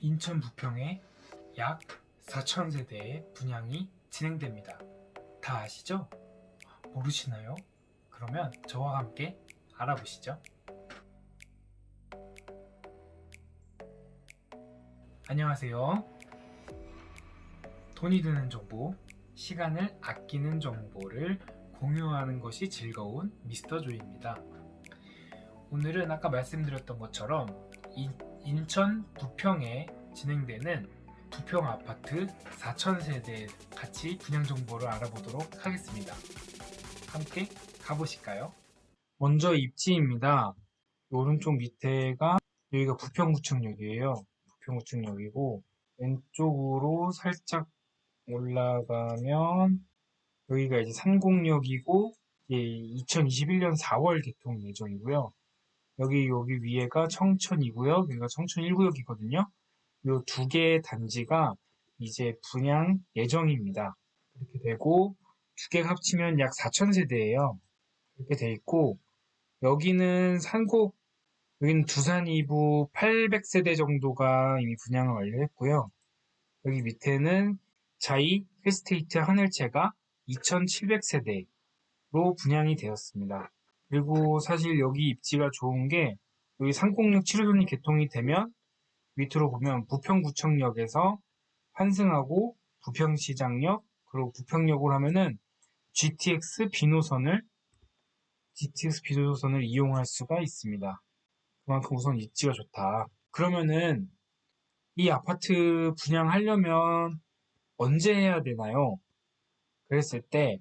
인천 부평에 약 4,000세대의 분양이 진행됩니다. 다 아시죠? 모르시나요? 그러면 저와 함께 알아보시죠. 안녕하세요. 돈이 드는 정보, 시간을 아끼는 정보를 공유하는 것이 즐거운 미스터 조이입니다. 오늘은 아까 말씀드렸던 것처럼 인천 부평에 진행되는 부평 아파트 4,000세대 같이 분양 정보를 알아보도록 하겠습니다. 함께 가보실까요? 먼저 입지입니다. 오른쪽 밑에가 여기가 부평구청역이에요. 부평구청역이고 왼쪽으로 살짝 올라가면 여기가 이제 산곡역이고 이제 2021년 4월 개통 예정이고요. 여기 위에가 청천이고요. 여기가 청천 1구역이거든요. 이 두 개의 단지가 이제 분양 예정입니다. 이렇게 되고 두 개가 합치면 약 4,000세대예요. 이렇게 돼 있고 여기는 여기는 두산 2부 800세대 정도가 이미 분양을 완료했고요. 여기 밑에는 자이 힐스테이트 하늘채가 2,700세대로 분양이 되었습니다. 그리고 사실 여기 입지가 좋은 게 여기 상공역 7호선이 개통이 되면 밑으로 보면 부평구청역에서 환승하고 부평시장역 그리고 부평역으로 하면은 GTX 비노선을 이용할 수가 있습니다. 그만큼 우선 입지가 좋다. 그러면은 이 아파트 분양하려면 언제 해야 되나요? 그랬을 때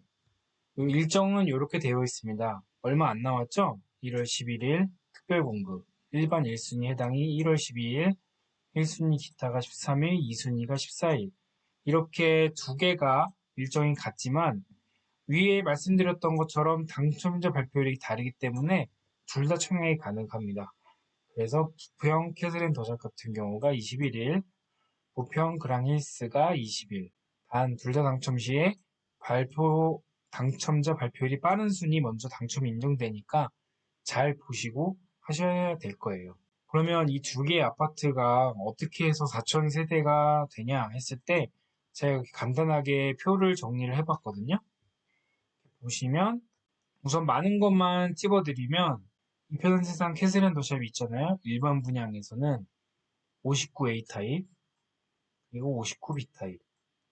일정은 이렇게 되어 있습니다. 얼마 안 남았죠? 1월 11일 특별공급 일반 1순위 해당이 1월 12일 1순위 기타가 13일 2순위가 14일 이렇게 두 개가 일정이 같지만 위에 말씀드렸던 것처럼 당첨자 발표일이 다르기 때문에 둘 다 청약이 가능합니다. 그래서 부평 캐슬앤 더샵 같은 경우가 21일, 부평 그랑힐스가 20일. 단 둘 다 당첨 시에 당첨자 발표일이 빠른 순위 먼저 당첨이 인정되니까 잘 보시고 하셔야 될 거예요. 그러면 이 두 개의 아파트가 어떻게 해서 4,000세대가 되냐 했을 때 제가 이렇게 간단하게 표를 정리를 해봤거든요. 보시면 우선 많은 것만 찝어드리면 이 편한 세상 캐슬앤 더샵이 있잖아요. 일반 분양에서는 59A 타입 그리고 59B 타입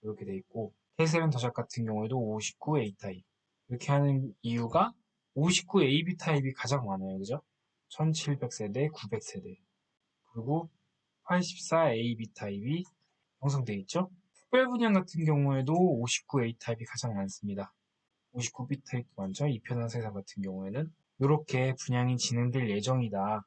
이렇게 돼 있고 캐슬앤 더샵 같은 경우에도 59A 타입 이렇게 하는 이유가 59AB 타입이 가장 많아요. 그죠? 1700세대, 900세대 그리고 84AB 타입이 형성되어 있죠. 특별 분양 같은 경우에도 59A 타입이 가장 많습니다. 59B 타입도 많죠. 이편한 세상 같은 경우에는 이렇게 분양이 진행될 예정이다.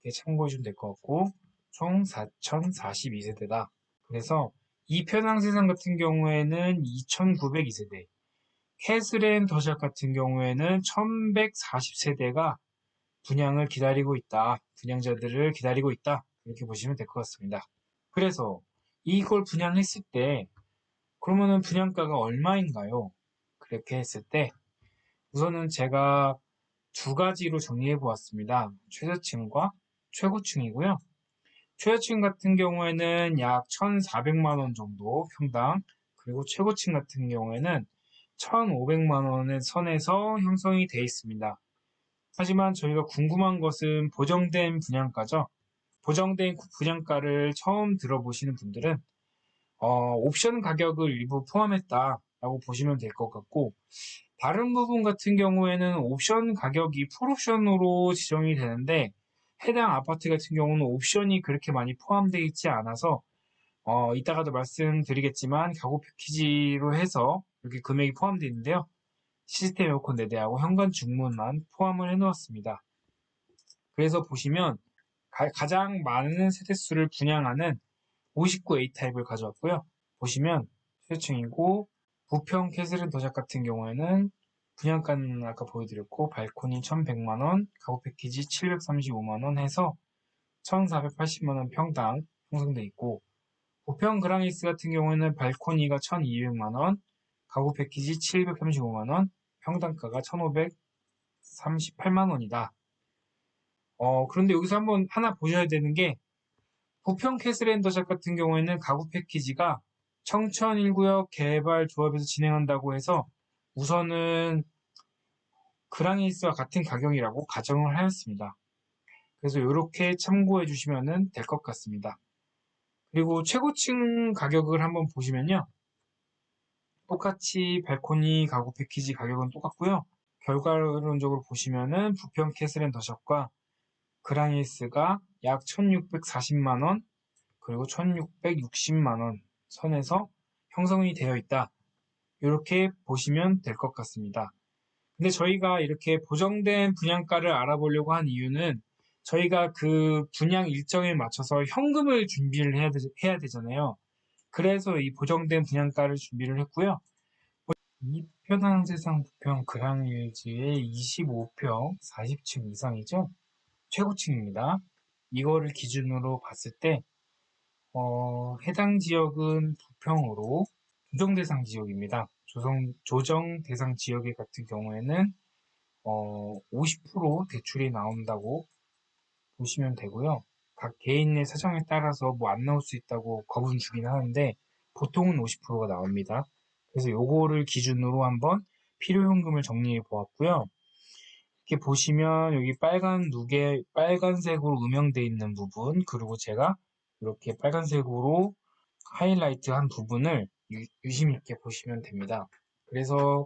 그렇게 참고해주면 될 것 같고 총 4,042세대다. 그래서 이편항 세상 같은 경우에는 2,902세대, 캐슬앤 더샵 같은 경우에는 1,140세대가 분양을 기다리고 있다. 분양자들을 기다리고 있다. 이렇게 보시면 될 것 같습니다. 그래서 이걸 분양했을 때 그러면은 분양가가 얼마인가요? 그렇게 했을 때 우선은 제가 두 가지로 정리해 보았습니다. 최저층과 최고층이고요. 최저층 같은 경우에는 약 1,400만 원 정도 평당, 그리고 최고층 같은 경우에는 1,500만 원의 선에서 형성이 되어 있습니다. 하지만 저희가 궁금한 것은 보정된 분양가죠. 보정된 분양가를 처음 들어보시는 분들은 옵션 가격을 일부 포함했다라고 보시면 될 것 같고 다른 부분 같은 경우에는 옵션 가격이 풀옵션으로 지정이 되는데 해당 아파트 같은 경우는 옵션이 그렇게 많이 포함되어 있지 않아서 이따가도 말씀드리겠지만 가구 패키지로 해서 이렇게 금액이 포함되어 있는데요. 시스템 에어컨 4대하고 현관 중문만 포함을 해놓았습니다. 그래서 보시면 가장 많은 세대수를 분양하는 59A 타입을 가져왔고요. 보시면 최저층이고 부평 캐슬앤 더샵 같은 경우에는 분양가는 아까 보여드렸고 발코니 1,100만원, 가구 패키지 735만원 해서 1,480만원 평당 형성돼 있고 부평 그랑힐스 같은 경우에는 발코니가 1,200만원, 가구 패키지 735만원, 평당가가 1,538만원이다. 그런데 여기서 한번 하나 보셔야 되는 게 부평 캐슬앤더샵 같은 경우에는 가구 패키지가 청천 1구역 개발 조합에서 진행한다고 해서 우선은 그랑힐스와 같은 가격이라고 가정을 하였습니다. 그래서 이렇게 참고해 주시면 될 것 같습니다. 그리고 최고층 가격을 한번 보시면요. 똑같이 발코니 가구 패키지 가격은 똑같고요. 결과론적으로 보시면은 부평 캐슬앤더샵과 그랑힐스가 약 1640만원 그리고 1660만원 선에서 형성이 되어 있다. 이렇게 보시면 될 것 같습니다. 근데 저희가 이렇게 보정된 분양가를 알아보려고 한 이유는 저희가 그 분양 일정에 맞춰서 현금을 준비를 해야 되잖아요. 그래서 이 보정된 분양가를 준비를 했고요. 이편한 세상 부평 그랑일지의 25평 40층 이상이죠. 최고층입니다. 이거를 기준으로 봤을 때 해당 지역은 부평으로 조정 대상 지역입니다. 조정 대상 지역 같은 경우에는 50% 대출이 나온다고 보시면 되고요. 각 개인의 사정에 따라서 뭐 안 나올 수 있다고 겁은 주긴 하는데 보통은 50%가 나옵니다. 그래서 요거를 기준으로 한번 필요현금을 정리해 보았고요. 이렇게 보시면 여기 빨간색으로 음영되어 있는 부분, 그리고 제가 이렇게 빨간색으로 하이라이트 한 부분을 유심 있게 보시면 됩니다. 그래서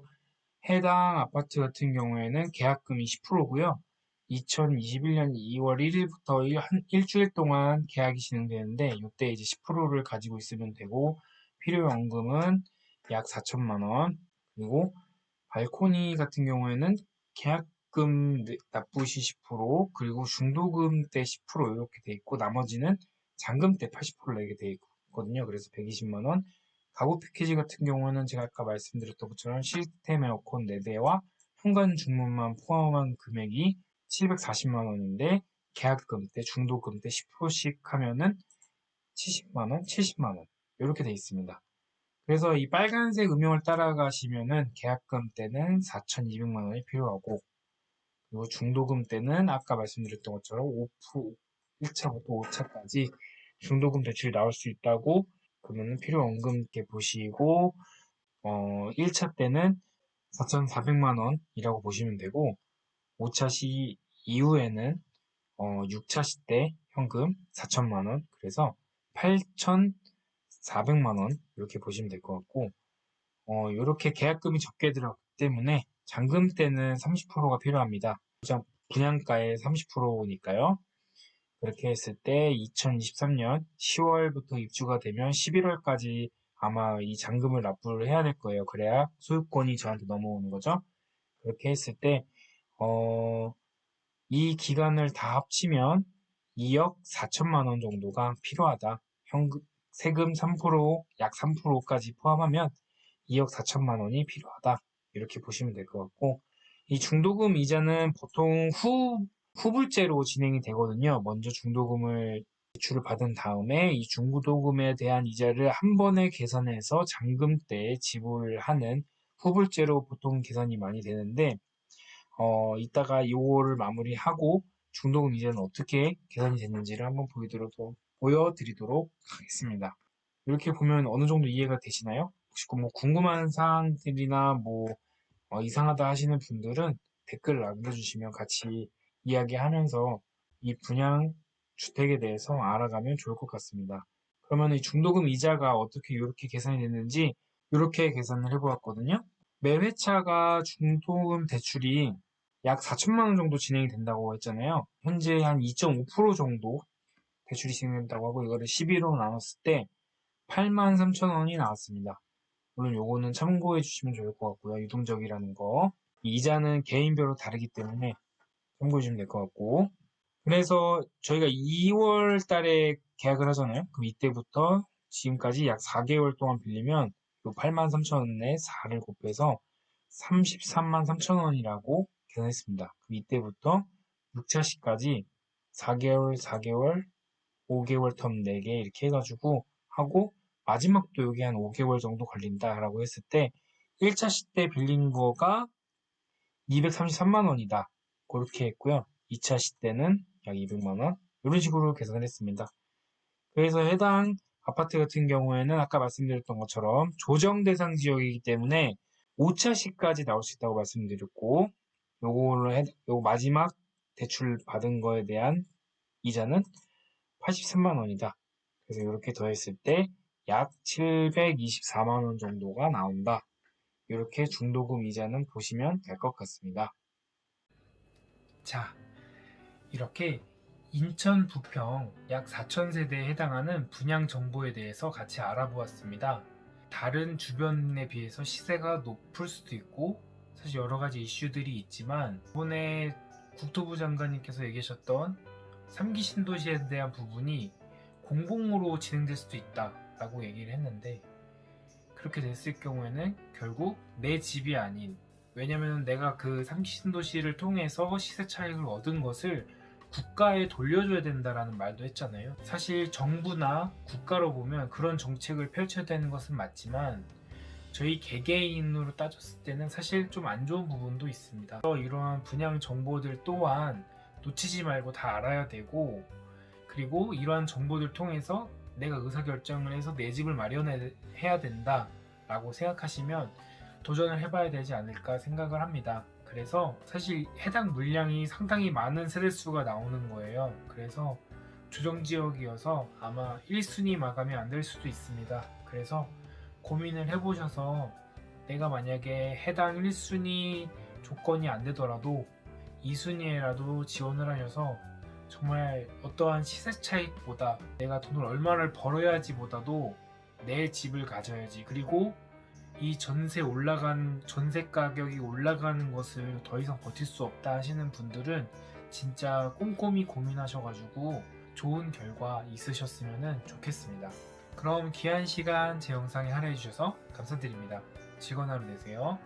해당 아파트 같은 경우에는 계약금이 10%고요. 2021년 2월 1일부터 한 일주일 동안 계약이 진행되는데 이때 이제 10%를 가지고 있으면 되고 필요연금은 약 4천만 원. 그리고 발코니 같은 경우에는 계약금 납부시 10% 그리고 중도금 때 10% 이렇게 돼 있고 나머지는 잔금 때 80% 내게 돼 있거든요. 그래서 120만 원. 가구 패키지 같은 경우는 제가 아까 말씀드렸던 것처럼 시스템 에어컨 4대와 현관 중문만 포함한 금액이 740만 원인데 계약금 때 중도금 때 10%씩 하면은 70만 원, 70만 원 이렇게 돼 있습니다. 그래서 이 빨간색 음영을 따라가시면은 계약금 때는 4,200만 원이 필요하고 그리고 중도금 때는 아까 말씀드렸던 것처럼 5% 1차부터 5차까지 중도금 대출이 나올 수 있다고 그러면 필요연금 이렇게 보시고 1차 때는 4,400만 원이라고 보시면 되고 5차 시 이후에는 6차 시 때 현금 4천만 원 그래서 8,400만 원 이렇게 보시면 될 것 같고 이렇게 계약금이 적게 들어갔기 때문에 잔금 때는 30%가 필요합니다. 분양가의 30%니까요. 그렇게 했을 때 2023년 10월부터 입주가 되면 11월까지 아마 이 잔금을 납부를 해야 될 거예요. 그래야 소유권이 저한테 넘어오는 거죠. 그렇게 했을 때, 이 기간을 다 합치면 2억 4천만 원 정도가 필요하다. 세금 3%, 약 3%까지 포함하면 2억 4천만 원이 필요하다. 이렇게 보시면 될 것 같고, 이 중도금 이자는 보통 후불제로 진행이 되거든요. 먼저 중도금을 대출을 받은 다음에 이 중도금에 대한 이자를 한 번에 계산해서 잔금 때 지불을 하는 후불제로 보통 계산이 많이 되는데, 이따가 요거를 마무리하고 중도금 이자는 어떻게 계산이 됐는지를 한번 보여드리도록 하겠습니다. 이렇게 보면 어느 정도 이해가 되시나요? 혹시 뭐 궁금한 사항들이나 뭐 이상하다 하시는 분들은 댓글 남겨주시면 같이 이야기하면서 이 분양 주택에 대해서 알아가면 좋을 것 같습니다. 그러면 이 중도금 이자가 어떻게 이렇게 계산이 됐는지 이렇게 계산을 해보았거든요. 매 회차가 중도금 대출이 약 4천만 원 정도 진행이 된다고 했잖아요. 현재 한 2.5% 정도 대출이 진행된다고 하고 이거를 11로 나눴을 때 8만 3천 원이 나왔습니다. 물론 요거는 참고해 주시면 좋을 것 같고요. 유동적이라는 거. 이자는 개인별로 다르기 때문에 참고해 주시면 될 것 같고. 그래서 저희가 2월 달에 계약을 하잖아요. 그럼 이때부터 지금까지 약 4개월 동안 빌리면 요 8만 3천 원에 4를 곱해서 33만 3천 원이라고 계산했습니다. 그럼 이때부터 6차시까지 4개월, 4개월, 5개월 텀 4개 이렇게 해가지고 하고 마지막도 여기 한 5개월 정도 걸린다라고 했을 때 1차 시 때 빌린 거가 233만 원이다. 그렇게 했고요. 2차 시 때는 약 200만 원 이런 식으로 계산을 했습니다. 그래서 해당 아파트 같은 경우에는 아까 말씀드렸던 것처럼 조정 대상 지역이기 때문에 5차시까지 나올 수 있다고 말씀드렸고, 요거 마지막 대출 받은 거에 대한 이자는 83만 원이다. 그래서 이렇게 더했을 때 약 724만 원 정도가 나온다. 이렇게 중도금 이자는 보시면 될 것 같습니다. 자, 이렇게 인천 부평 약 4,000세대에 해당하는 분양 정보에 대해서 같이 알아보았습니다. 다른 주변에 비해서 시세가 높을 수도 있고 사실 여러 가지 이슈들이 있지만 이번에 국토부 장관님께서 얘기하셨던 3기 신도시에 대한 부분이 공공으로 진행될 수도 있다라고 얘기를 했는데, 그렇게 됐을 경우에는 결국 내 집이 아닌, 왜냐면 내가 그 3기 신도시를 통해서 시세 차익을 얻은 것을 국가에 돌려줘야 된다라는 말도 했잖아요. 사실 정부나 국가로 보면 그런 정책을 펼쳐야 되는 것은 맞지만 저희 개개인으로 따졌을 때는 사실 좀 안 좋은 부분도 있습니다. 이러한 분양 정보들 또한 놓치지 말고 다 알아야 되고, 그리고 이러한 정보들 통해서 내가 의사결정을 해서 내 집을 마련해야 된다라고 생각하시면 도전을 해봐야 되지 않을까 생각을 합니다. 그래서 사실 해당 물량이 상당히 많은 세대수가 나오는 거예요. 그래서 조정지역이어서 아마 1순위 마감이 안 될 수도 있습니다. 그래서 고민을 해보셔서 내가 만약에 해당 1순위 조건이 안 되더라도 2순위에라도 지원을 하셔서 정말 어떠한 시세 차익보다 내가 돈을 얼마를 벌어야지 보다도 내 집을 가져야지, 그리고 이 전세 가격이 올라가는 것을 더 이상 버틸 수 없다 하시는 분들은 진짜 꼼꼼히 고민하셔가지고 좋은 결과 있으셨으면 좋겠습니다. 그럼 귀한 시간 제 영상에 할애해주셔서 감사드립니다. 즐거운 하루 되세요.